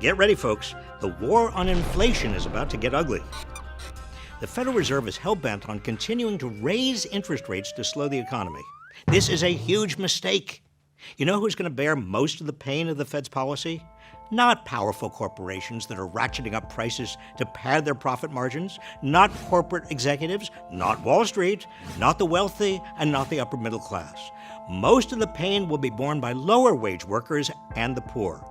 Get ready, folks. The war on inflation is about to get ugly. The Federal Reserve is hell-bent on continuing to raise interest rates to slow the economy. This is a huge mistake. You know who's going to bear most of the pain of the Fed's policy? Not powerful corporations that are ratcheting up prices to pad their profit margins, not corporate executives, not Wall Street, not the wealthy, and not the upper middle class. Most of the pain will be borne by lower-wage workers and the poor.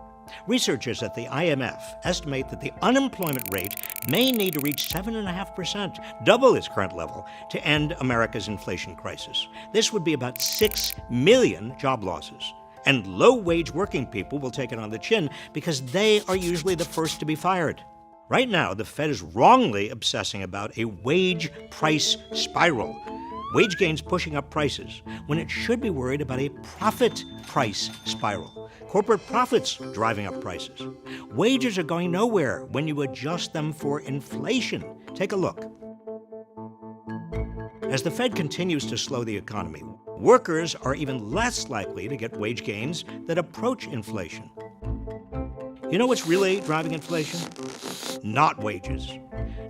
Researchers at the IMF estimate that the unemployment rate may need to reach 7.5%, double its current level, to end America's inflation crisis. This would be about 6 million job losses. And low-wage working people will take it on the chin because they are usually the first to be fired. Right now, the Fed is wrongly obsessing about a wage price spiral. Wage gains pushing up prices, when it should be worried about a profit price spiral. Corporate profits driving up prices. Wages are going nowhere when you adjust them for inflation. Take a look. As the Fed continues to slow the economy, workers are even less likely to get wage gains that approach inflation. You know what's really driving inflation? Not wages.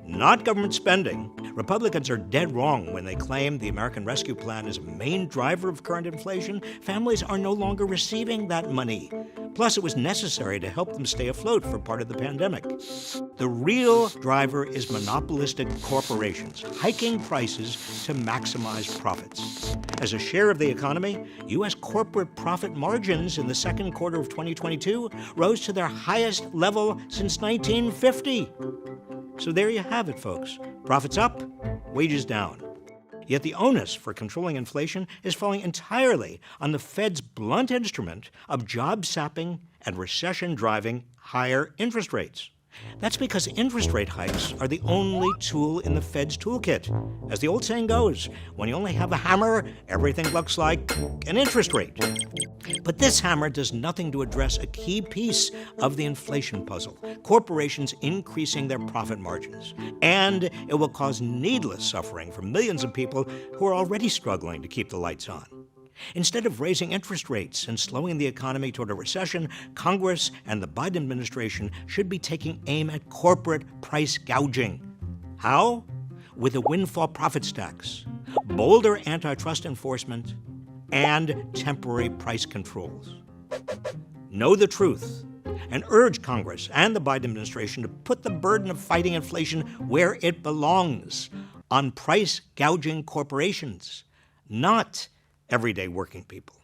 Not government spending. Republicans are dead wrong when they claim the American Rescue Plan is a main driver of current inflation. Families are no longer receiving that money. Plus, it was necessary to help them stay afloat for part of the pandemic. The real driver is monopolistic corporations, hiking prices to maximize profits. As a share of the economy, U.S. corporate profit margins in the second quarter of 2022 rose to their highest level since 1950. So there you have it, folks. Profits up, wages down. Yet the onus for controlling inflation is falling entirely on the Fed's blunt instrument of job-sapping and recession-driving higher interest rates. That's because interest rate hikes are the only tool in the Fed's toolkit. As the old saying goes, when you only have a hammer, everything looks like an interest rate. But this hammer does nothing to address a key piece of the inflation puzzle: corporations increasing their profit margins. And it will cause needless suffering for millions of people who are already struggling to keep the lights on. Instead of raising interest rates and slowing the economy toward a recession, Congress and the Biden administration should be taking aim at corporate price gouging. How? With a windfall profits tax, bolder antitrust enforcement, and temporary price controls. Know the truth and urge Congress and the Biden administration to put the burden of fighting inflation where it belongs, on price gouging corporations, not everyday working people.